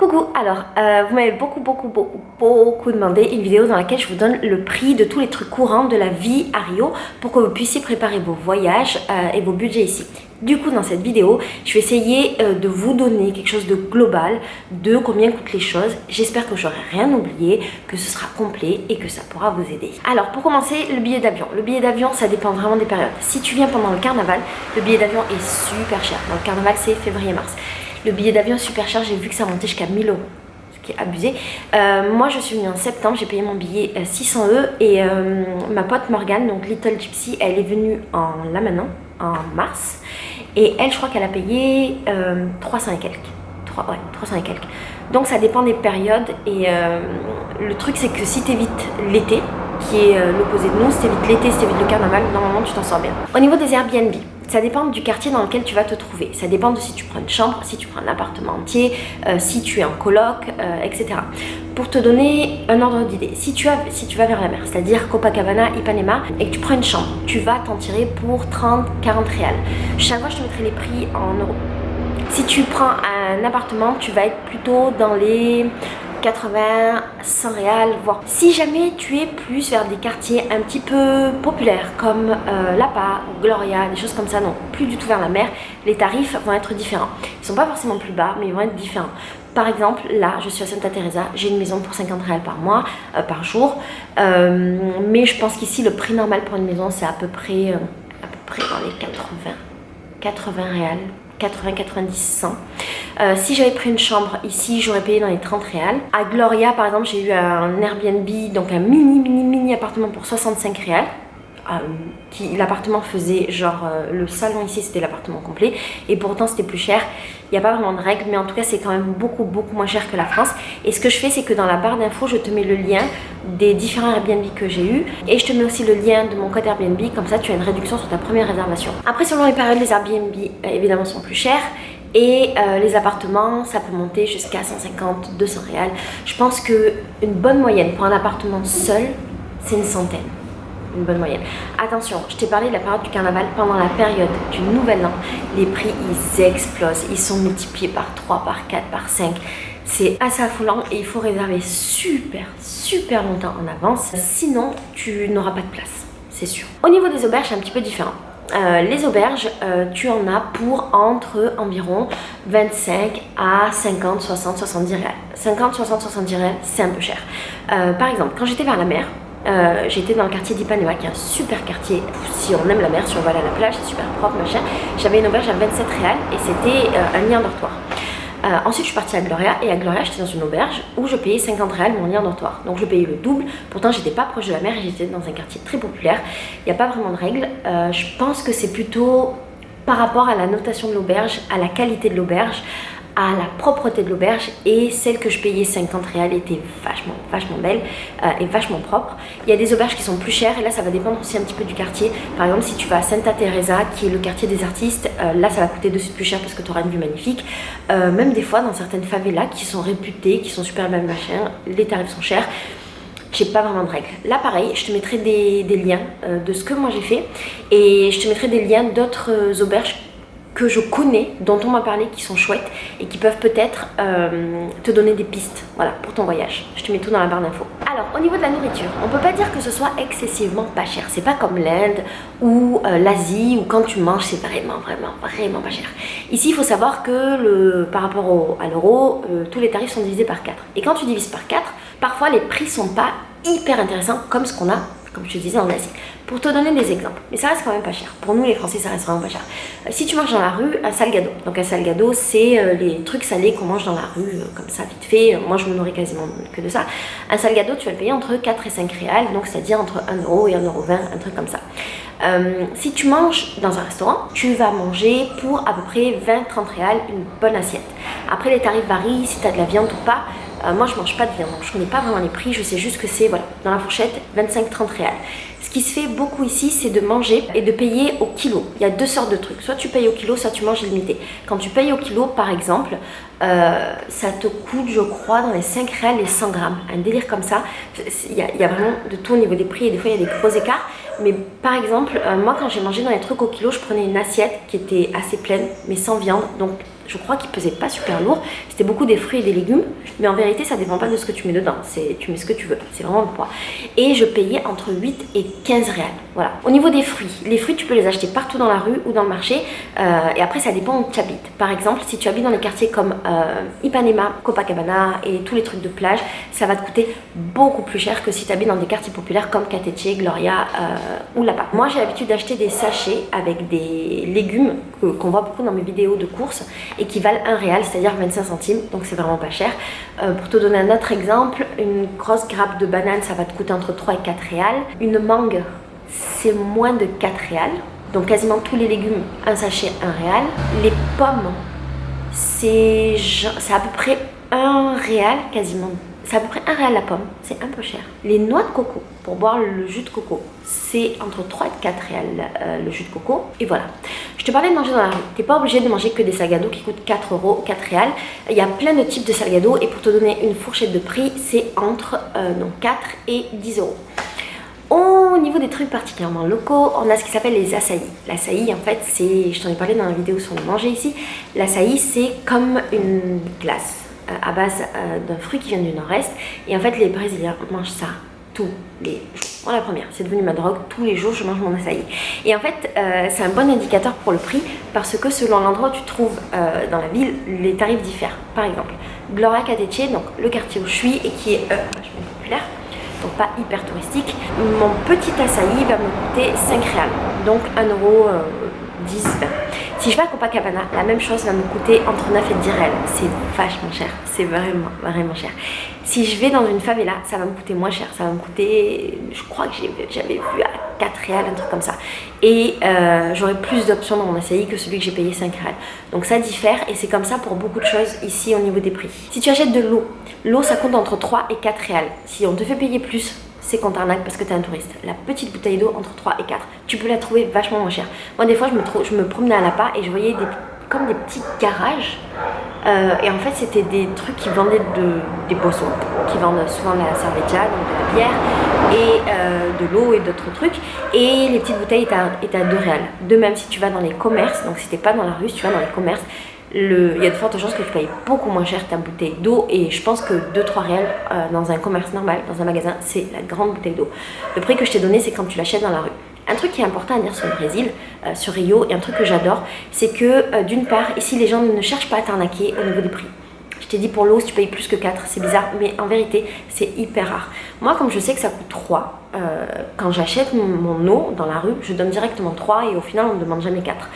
Coucou, alors vous m'avez beaucoup demandé une vidéo dans laquelle je vous donne le prix de tous les trucs courants de la vie à Rio pour que vous puissiez préparer vos voyages et vos budgets ici. Du coup, dans cette vidéo, je vais essayer de vous donner quelque chose de global de combien coûtent les choses. J'espère que j'aurai rien oublié, que ce sera complet et que ça pourra vous aider. Alors pour commencer, le billet d'avion. Le billet d'avion, ça dépend vraiment des périodes. Si tu viens pendant le carnaval, le billet d'avion est super cher. Dans le carnaval, c'est février-mars. Le billet d'avion est super cher, j'ai vu que ça montait jusqu'à 1000 euros, ce qui est abusé. Moi je suis venue en septembre, j'ai payé mon billet 600 € et ma pote Morgane, donc Little Gypsy, elle est venue là maintenant, en mars. Et elle, je crois qu'elle a payé 300 et quelques. 300 et quelques. Donc ça dépend des périodes et le truc c'est que si tu évites l'été, qui est l'opposé de nous, si tu évites l'été, si tu évites le carnaval, normalement tu t'en sors bien. Au niveau des Airbnb, ça dépend du quartier dans lequel tu vas te trouver. Ça dépend de si tu prends une chambre, si tu prends un appartement entier, si tu es en coloc, etc. Pour te donner un ordre d'idée, si tu vas vers la mer, c'est-à-dire Copacabana, Ipanema, et que tu prends une chambre, tu vas t'en tirer pour 30-40 réals. Chaque fois, je te mettrai les prix en euros. Si tu prends un appartement, tu vas être plutôt dans les 80, 100 réals, voire. Si jamais tu es plus vers des quartiers un petit peu populaires comme Lapa ou Gloria, des choses comme ça, non, plus du tout vers la mer, les tarifs vont être différents. Ils sont pas forcément plus bas, mais ils vont être différents. Par exemple, là, je suis à Santa Teresa, j'ai une maison pour 50 réals par mois, par jour, mais je pense qu'ici, le prix normal pour une maison, c'est à peu près dans les 80 réals. 80, 90, 100. Si j'avais pris une chambre ici, j'aurais payé dans les 30 réals. À Gloria, par exemple, j'ai eu un Airbnb, donc un mini appartement pour 65 réals. L'appartement faisait genre le salon ici c'était l'appartement complet et pourtant c'était plus cher. Il n'y a pas vraiment de règles, mais en tout cas c'est quand même beaucoup moins cher que la France. Et ce que je fais, c'est que dans la barre d'infos je te mets le lien des différents Airbnb que j'ai eu et je te mets aussi le lien de mon code Airbnb, comme ça tu as une réduction sur ta première réservation. Après, selon les périodes, les Airbnb évidemment sont plus chers. Et les appartements, ça peut monter jusqu'à 150, 200 réals. Je pense qu'une bonne moyenne pour un appartement seul, c'est une centaine. Une bonne moyenne. Attention, je t'ai parlé de la période du carnaval. Pendant la période du nouvel an, les prix ils explosent, ils sont multipliés par 3, par 4, par 5. C'est assez affolant et il faut réserver super longtemps en avance, sinon tu n'auras pas de place, c'est sûr. Au niveau des auberges, c'est un petit peu différent. Les auberges, tu en as pour entre environ 25 à 50, 60, 70 réals. 50, 60, 70 réals, c'est un peu cher. Par exemple, quand j'étais vers la mer, j'étais dans le quartier d'Ipanema, qui est un super quartier. Si on aime la mer, si on va aller à la plage, c'est super propre, machin. J'avais une auberge à 27 réals et c'était un lit en dortoir. Ensuite, je suis partie à Gloria et à Gloria, j'étais dans une auberge où je payais 50 réals mon lit en dortoir. Donc, je payais le double. Pourtant, j'étais pas proche de la mer et j'étais dans un quartier très populaire. Il n'y a pas vraiment de règles. Je pense que c'est plutôt par rapport à la notation de l'auberge, à la qualité de l'auberge, à la propreté de l'auberge, et celle que je payais 50 réals était vachement belle et vachement propre. Il y a des auberges qui sont plus chères et là ça va dépendre aussi un petit peu du quartier. Par exemple, si tu vas à Santa Teresa, qui est le quartier des artistes, là ça va coûter de suite plus cher parce que tu auras une vue magnifique. Même des fois dans certaines favelas qui sont réputées, qui sont super belles, machin, les tarifs sont chers. J'ai pas vraiment de règles. Là pareil, je te mettrai des liens de ce que moi j'ai fait et je te mettrai des liens d'autres auberges que je connais, dont on m'a parlé, qui sont chouettes et qui peuvent peut-être te donner des pistes, voilà, pour ton voyage. Je te mets tout dans la barre d'infos. Alors, au niveau de la nourriture, on peut pas dire que ce soit excessivement pas cher. C'est pas comme l'Inde ou l'Asie où quand tu manges, c'est vraiment pas cher. Ici, il faut savoir que par rapport à l'euro, tous les tarifs sont divisés par 4. Et quand tu divises par 4, parfois les prix sont pas hyper intéressants comme ce qu'on a, comme je te disais, en Asie. Pour te donner des exemples, mais ça reste quand même pas cher. Pour nous les Français, ça reste vraiment pas cher. Si tu manges dans la rue, un salgado. Donc un salgado, c'est les trucs salés qu'on mange dans la rue, comme ça, vite fait. Moi, je me nourris quasiment que de ça. Un salgado, tu vas le payer entre 4 et 5 réals, donc c'est-à-dire entre 1 € et 1,20 €, un truc comme ça. Si tu manges dans un restaurant, tu vas manger pour à peu près 20-30 réals une bonne assiette. Après, les tarifs varient, si tu as de la viande ou pas. Moi, je mange pas de viande, donc je connais pas vraiment les prix. Je sais juste que c'est, voilà, dans la fourchette, 25-30 réals. Ce qui se fait beaucoup ici, c'est de manger et de payer au kilo. Il y a deux sortes de trucs. Soit tu payes au kilo, soit tu manges illimité. Quand tu payes au kilo, par exemple, ça te coûte, je crois, dans les 5 réals les 100 grammes. Un délire comme ça. Il y a vraiment de tout au niveau des prix et des fois, il y a des gros écarts. Mais par exemple, moi, quand j'ai mangé dans les trucs au kilo, je prenais une assiette qui était assez pleine, mais sans viande. Donc, je crois qu'il pesait pas super lourd. C'était beaucoup des fruits et des légumes. Mais en vérité, ça dépend pas de ce que tu mets dedans. Tu mets ce que tu veux. C'est vraiment le poids. Et je payais entre 8 et 15 réals. Voilà. Au niveau des fruits, les fruits, tu peux les acheter partout dans la rue ou dans le marché. Et après, ça dépend où tu habites. Par exemple, si tu habites dans les quartiers comme Ipanema, Copacabana et tous les trucs de plage, ça va te coûter beaucoup plus cher que si tu habites dans des quartiers populaires comme Cateche, Gloria ou Lapa. Moi, j'ai l'habitude d'acheter des sachets avec des légumes qu'on voit beaucoup dans mes vidéos de courses et qui valent 1 réal, c'est-à-dire 25 centimes, donc c'est vraiment pas cher. Pour te donner un autre exemple, une grosse grappe de banane, ça va te coûter entre 3 et 4 réals. Une mangue, c'est moins de 4 réals, donc quasiment tous les légumes, un sachet, 1 réal. Les pommes, c'est à peu près 1 réal, quasiment. C'est à peu près 1 réal la pomme, c'est un peu cher. Les noix de coco, pour boire le jus de coco, c'est entre 3 et 4 réals le jus de coco. Et voilà. Je te parlais de manger dans la rue. Tu n'es pas obligé de manger que des salgados qui coûtent 4 euros, 4 réals. Il y a plein de types de salgados et pour te donner une fourchette de prix, c'est entre 4 et 10 euros. Au niveau des trucs particulièrement locaux, on a ce qui s'appelle les açaïs. L'açaï, en fait, je t'en ai parlé dans la vidéo sur le manger ici. L'açaï, c'est comme une glace à base d'un fruit qui vient du nord-est. Et en fait, les Brésiliens mangent ça tous les jours. Moi, la première, c'est devenu ma drogue. Tous les jours, je mange mon açaï. Et en fait, c'est un bon indicateur pour le prix parce que selon l'endroit où tu te trouves dans la ville, les tarifs diffèrent. Par exemple, Gloria Cateche, donc le quartier où je suis et qui est vachement populaire, donc pas hyper touristique, mon petit açaï va me coûter 5 réals, donc 1 euro 10, 20. Si je vais à Copacabana, la même chose va me coûter entre 9 et 10 réals. C'est vachement cher, c'est vraiment, vraiment cher. Si je vais dans une favela, ça va me coûter moins cher. Ça va me coûter, je crois que j'avais vu à 4 réals, un truc comme ça. Et j'aurai plus d'options dans mon açaï que celui que j'ai payé 5 réals. Donc ça diffère et c'est comme ça pour beaucoup de choses ici au niveau des prix. Si tu achètes de l'eau ça coûte entre 3 et 4 réals. Si on te fait payer plus, c'est qu'on t'arnaque parce que t'es un touriste. La petite bouteille d'eau entre 3 et 4, tu peux la trouver vachement moins chère. Moi des fois je me promenais à Lapa et je voyais comme des petits garages et en fait c'était des trucs qui vendaient des boissons, qui vendent souvent la cerveza, donc de la bière et de l'eau et d'autres trucs, et les petites bouteilles étaient à 2 réals. De même si tu vas dans les commerces, donc si t'es pas dans la rue, si tu vas dans les commerces, il y a de fortes chances que tu payes beaucoup moins cher ta bouteille d'eau et je pense que 2-3 réals dans un commerce normal, dans un magasin, c'est la grande bouteille d'eau. Le prix que je t'ai donné, c'est quand tu l'achètes dans la rue. Un truc qui est important à dire sur le Brésil, sur Rio, et un truc que j'adore, c'est que d'une part, ici les gens ne cherchent pas à t'arnaquer au niveau des prix. Je t'ai dit pour l'eau, si tu payes plus que 4, c'est bizarre, mais en vérité, c'est hyper rare. Moi, comme je sais que ça coûte 3, quand j'achète mon eau dans la rue, je donne directement 3 et au final, on ne me demande jamais 4.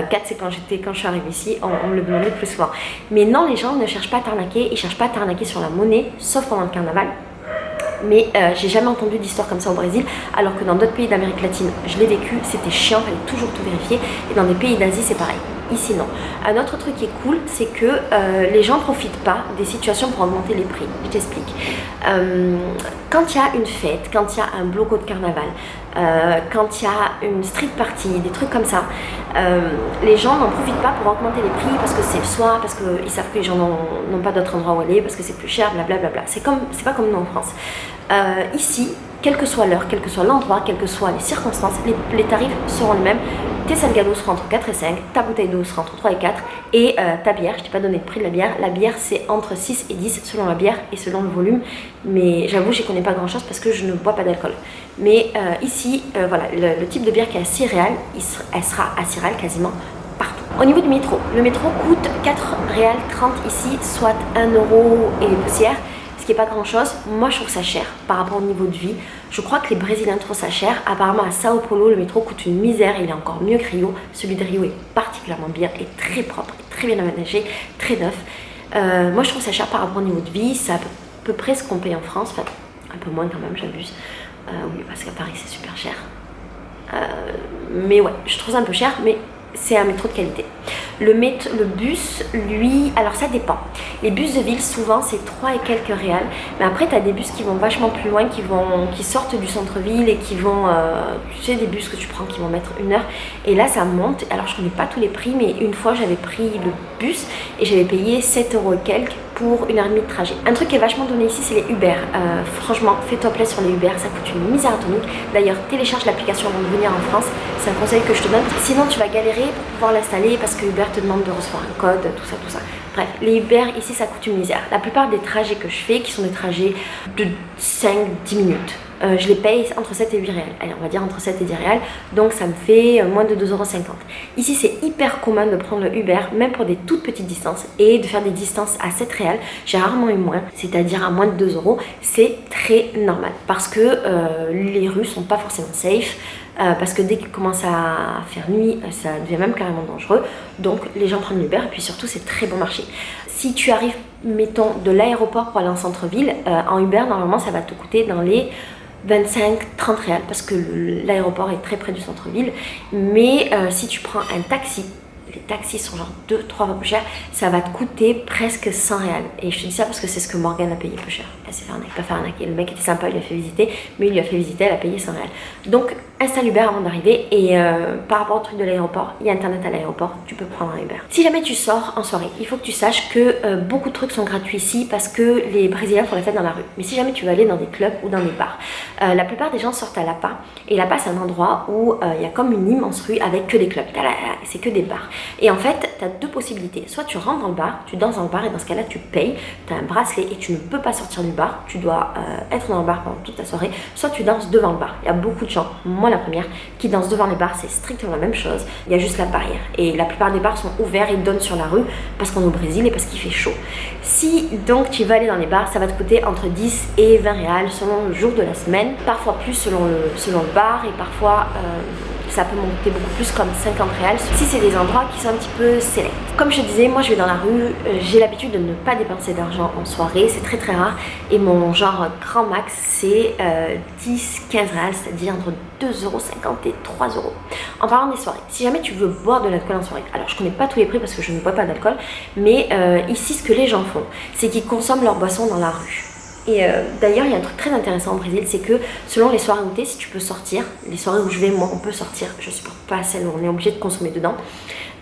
4, c'est quand je suis arrivée ici, on me le demandait plus souvent. Mais non, les gens ne cherchent pas à t'arnaquer, ils ne cherchent pas à t'arnaquer sur la monnaie, sauf pendant le carnaval. Mais j'ai jamais entendu d'histoire comme ça au Brésil, alors que dans d'autres pays d'Amérique latine, je l'ai vécu, c'était chiant, il fallait toujours tout vérifier. Et dans des pays d'Asie, c'est pareil. Ici, non. Un autre truc qui est cool, c'est que les gens ne profitent pas des situations pour augmenter les prix. Je t'explique. Quand il y a une fête, quand il y a un bloco de carnaval, quand il y a une street party, des trucs comme ça, les gens n'en profitent pas pour augmenter les prix parce que c'est le soir, parce qu'ils savent que les gens n'ont pas d'autre endroit où aller, parce que c'est plus cher, blablabla. C'est pas comme nous en France. Ici, quelle que soit l'heure, quel que soit l'endroit, quelles que soient les circonstances, les tarifs seront les mêmes. Tes salgados seront entre 4 et 5, ta bouteille d'eau sera entre 3 et 4, et ta bière, je t'ai pas donné le prix de la bière, c'est entre 6 et 10 selon la bière et selon le volume, mais j'avoue, je ne connais pas grand chose parce que je ne bois pas d'alcool. Mais ici, voilà, le type de bière qui est à 6 réals, elle sera à 6 réals quasiment partout. Au niveau du métro, le métro coûte 4 réals 30 ici, soit 1 euro et des poussières. Ce qui n'est pas grand chose, moi je trouve ça cher par rapport au niveau de vie. Je crois que les Brésiliens trouvent ça cher. Apparemment à Sao Paulo, le métro coûte une misère, il est encore mieux que Rio. Celui de Rio est particulièrement bien, est très propre, est très bien aménagé, très neuf. Moi je trouve ça cher par rapport au niveau de vie, c'est à peu près ce qu'on paye en France, enfin un peu moins quand même, j'abuse. Oui, parce qu'à Paris c'est super cher. Mais ouais, je trouve ça un peu cher, mais c'est un métro de qualité. Le bus, lui, alors ça dépend. Les bus de ville, souvent, c'est 3 et quelques réals. Mais après, tu as des bus qui vont vachement plus loin, qui sortent du centre-ville et qui vont... tu sais, des bus que tu prends qui vont mettre 1 heure. Et là, ça monte. Alors, je connais pas tous les prix, mais une fois, j'avais pris le bus et j'avais payé 7 € et quelques pour 1h30 de trajet. Un truc qui est vachement donné ici, c'est les Uber. Franchement, fais-toi plaisir sur les Uber, ça coûte une misère atomique. D'ailleurs, télécharge l'application avant de venir en France, c'est un conseil que je te donne. Sinon, tu vas galérer pour pouvoir l'installer parce que Uber te demande de recevoir un code, tout ça, tout ça. Bref, les Uber ici, ça coûte une misère. La plupart des trajets que je fais, qui sont des trajets de 5-10 minutes, je les paye entre 7 et 8 réals. Allez, on va dire entre 7 et 10 réals. Donc ça me fait moins de 2,50 €. Ici, c'est hyper commun de prendre le Uber, même pour des toutes petites distances, et de faire des distances à 7 réals. J'ai rarement eu moins, c'est-à-dire à moins de 2 €. C'est très normal parce que les rues sont pas forcément safe. Parce que dès qu'il commence à faire nuit, ça devient même carrément dangereux. Donc les gens prennent l'Uber et puis surtout c'est très bon marché. Si tu arrives, mettons, de l'aéroport pour aller en centre-ville, en Uber, normalement ça va te coûter dans les 25-30 réals parce que l'aéroport est très près du centre-ville. Mais si tu prends un taxi, les taxis sont genre 2-3 fois plus chers, ça va te coûter presque 100 réals. Et je te dis ça parce que c'est ce que Morgane a payé plus cher. Elle s'est fait arnaquer, pas fait arnaquer. Le mec était sympa, il lui a fait visiter, mais il lui a fait visiter, elle a payé 100 réals. Donc installe Uber avant d'arriver et par rapport au truc de l'aéroport, il y a internet à l'aéroport, tu peux prendre un Uber. Si jamais tu sors en soirée, il faut que tu saches que beaucoup de trucs sont gratuits ici parce que les Brésiliens font la fête dans la rue. Mais si jamais tu veux aller dans des clubs ou dans des bars, la plupart des gens sortent à Lapa. Et Lapa, c'est un endroit où il y a comme une immense rue avec que des clubs. C'est que des bars. Et en fait, tu as 2 possibilités. Soit tu rentres dans le bar, tu danses dans le bar et dans ce cas-là, tu payes, tu as un bracelet et tu ne peux pas sortir du bar. Tu dois être dans le bar pendant toute la soirée. Soit tu danses devant le bar. Il y a beaucoup de gens, moi la première, qui dansent devant les bars. C'est strictement la même chose. Il y a juste la barrière. Et la plupart des bars sont ouverts et donnent sur la rue parce qu'on est au Brésil et parce qu'il fait chaud. Si donc tu vas aller dans les bars, ça va te coûter entre 10 et 20 réals selon le jour de la semaine. Parfois plus selon le bar et parfois... ça peut monter beaucoup plus comme 50 réals si c'est des endroits qui sont un petit peu sélects. Comme je te disais, moi je vais dans la rue, j'ai l'habitude de ne pas dépenser d'argent en soirée, c'est très très rare et mon genre grand max c'est 10-15 réals, c'est-à-dire entre 2,50 € et 3 €. En parlant des soirées, si jamais tu veux boire de l'alcool en soirée, alors je connais pas tous les prix parce que je ne bois pas d'alcool, mais ici ce que les gens font, c'est qu'ils consomment leurs boissons dans la rue. Et d'ailleurs, il y a un truc très intéressant au Brésil, c'est que selon les soirées où tu es, si tu peux sortir, les soirées où je vais, moi, on peut sortir, je supporte pas celles où on est obligé de consommer dedans.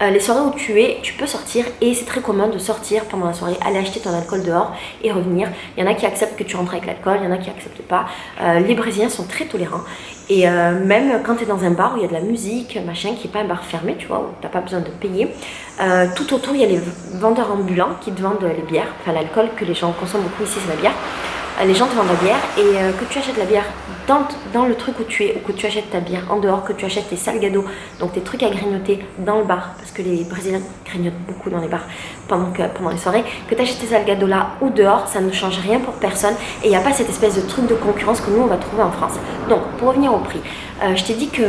Les soirées où tu es, tu peux sortir et c'est très commun de sortir pendant la soirée, aller acheter ton alcool dehors et revenir. Il y en a qui acceptent que tu rentres avec l'alcool, il y en a qui acceptent pas. Les Brésiliens sont très tolérants et même quand tu es dans un bar où il y a de la musique, machin, qui n'est pas un bar fermé, tu vois, où tu n'as pas besoin de payer, tout autour il y a les vendeurs ambulants qui te vendent les bières, enfin l'alcool que les gens consomment beaucoup ici c'est la bière. Les gens te vendent la bière et que tu achètes la bière dans le truc où tu es ou que tu achètes ta bière en dehors, que tu achètes tes salgados, donc tes trucs à grignoter dans le bar, parce que les Brésiliens grignotent beaucoup dans les bars pendant les soirées, que tu achètes tes salgados là ou dehors, ça ne change rien pour personne et il n'y a pas cette espèce de truc de concurrence que nous on va trouver en France. Donc pour revenir au prix, je t'ai dit que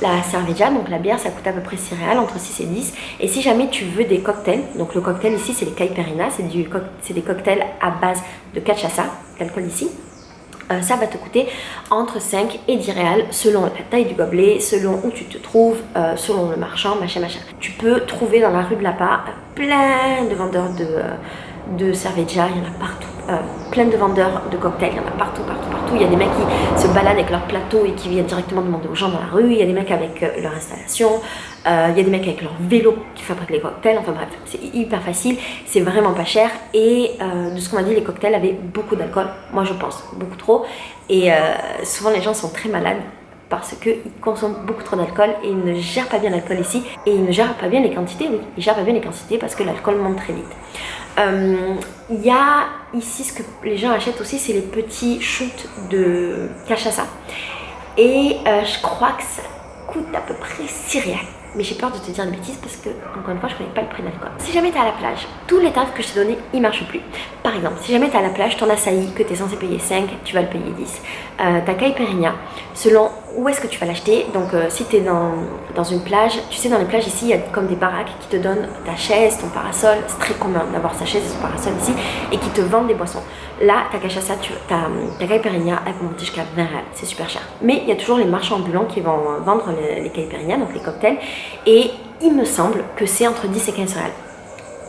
la cerveja, donc la bière, ça coûte à peu près 6 réals, entre 6 et 10. Et si jamais tu veux des cocktails, donc le cocktail ici c'est les caipirinhas, c'est des cocktails à base de cachaça, l'alcool ici. Ça va te coûter entre 5 et 10 réals selon la taille du gobelet, selon où tu te trouves, selon le marchand, machin. Tu peux trouver dans la rue de Lapa plein de vendeurs de cerveja, il y en a partout. Plein de vendeurs de cocktails, il y en a partout. Il y a des mecs qui se baladent avec leur plateau et qui viennent directement demander aux gens dans la rue. Il y a des mecs avec leur installation. Il y a des mecs avec leur vélo qui fabriquent les cocktails. Enfin bref, c'est hyper facile. C'est vraiment pas cher. Et de ce qu'on m'a dit, les cocktails avaient beaucoup d'alcool. Moi, je pense beaucoup trop. Et souvent, les gens sont très malades parce qu'ils consomment beaucoup trop d'alcool et ils ne gèrent pas bien l'alcool ici. Et ils ne gèrent pas bien les quantités. Oui, ils gèrent pas bien les quantités parce que l'alcool monte très vite. Il y a ici ce que les gens achètent aussi, c'est les petits shoots de cachaça. Et je crois que ça coûte à peu près 6 réals. Mais j'ai peur de te dire une bêtise parce que, encore une fois, je ne connais pas le prix d'alcool. Si jamais tu es à la plage, tous les tarifs que je t'ai donnés, ils ne marchent plus. Par exemple, si jamais tu es à la plage, ton açaï que tu es censé payer 5, tu vas le payer 10. Ta caipirinha, selon où est-ce que tu vas l'acheter. Donc, si tu es dans une plage, tu sais, dans les plages ici, il y a comme des baraques qui te donnent ta chaise, ton parasol. C'est très commun d'avoir sa chaise et son parasol ici et qui te vendent des boissons. Là, ta cachaça, ta caipirinha, elle peut monter jusqu'à 20 réals. C'est super cher. Mais il y a toujours les marchands ambulants qui vont vendre les caipirinhas, donc les cocktails. Et il me semble que c'est entre 10 et 15 réals.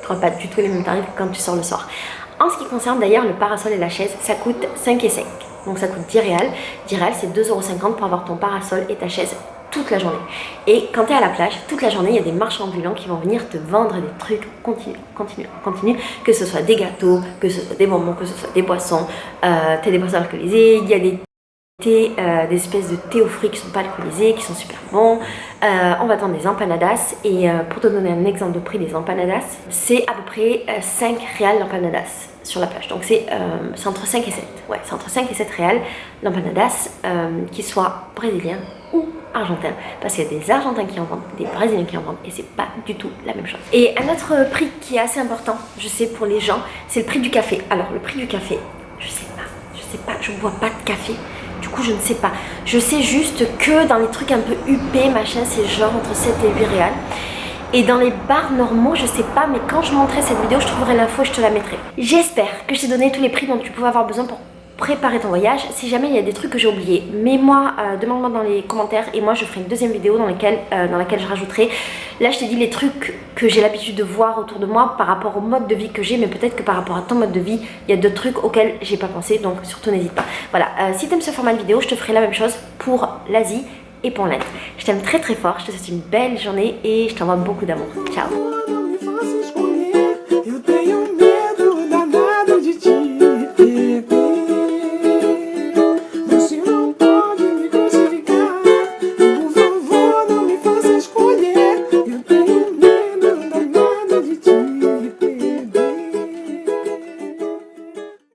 Tu n'auras pas du tout les mêmes tarifs que quand tu sors le soir. En ce qui concerne d'ailleurs le parasol et la chaise, ça coûte 5 et 5. Donc ça coûte 10 réals. 10 réals, c'est 2,50 € pour avoir ton parasol et ta chaise toute la journée. Et quand tu es à la plage, toute la journée, il y a des marchands ambulants qui vont venir te vendre des trucs continu. Que ce soit des gâteaux, que ce soit des bonbons, que ce soit des boissons. Tu as des boissons alcoolisées, il y a des thés, des espèces de thé aux fruits qui ne sont pas alcoolisés, qui sont super bons. On va tendre des empanadas. Et pour te donner un exemple de prix des empanadas, c'est à peu près 5 réals l'empanadas sur la plage. Donc c'est entre 5 et 7. Ouais, c'est entre 5 et 7 réals l'empanadas, qui soit brésilien ou argentin, parce qu'il y a des Argentins qui en vendent, des Brésiliens qui en vendent, et c'est pas du tout la même chose. Et un autre prix qui est assez important, je sais, pour les gens, c'est le prix du café. Alors le prix du café, je sais pas, je bois pas de café, du coup je ne sais pas. Je sais juste que dans les trucs un peu huppés, machin, c'est genre entre 7 et 8 réals. Et dans les bars normaux, je sais pas, mais quand je montrerai cette vidéo, je trouverai l'info et je te la mettrai. J'espère que je t'ai donné tous les prix dont tu pouvais avoir besoin pour préparer ton voyage. Si jamais il y a des trucs que j'ai oubliés, mets-moi, demande-moi dans les commentaires et moi je ferai une deuxième vidéo dans laquelle je rajouterai. Là je t'ai dit les trucs que j'ai l'habitude de voir autour de moi par rapport au mode de vie que j'ai, mais peut-être que par rapport à ton mode de vie, il y a d'autres trucs auxquels j'ai pas pensé, donc surtout n'hésite pas. Voilà, si t'aimes ce format de vidéo, je te ferai la même chose pour l'Asie et pour l'Inde. Je t'aime très très fort, je te souhaite une belle journée et je t'envoie beaucoup d'amour. Ciao.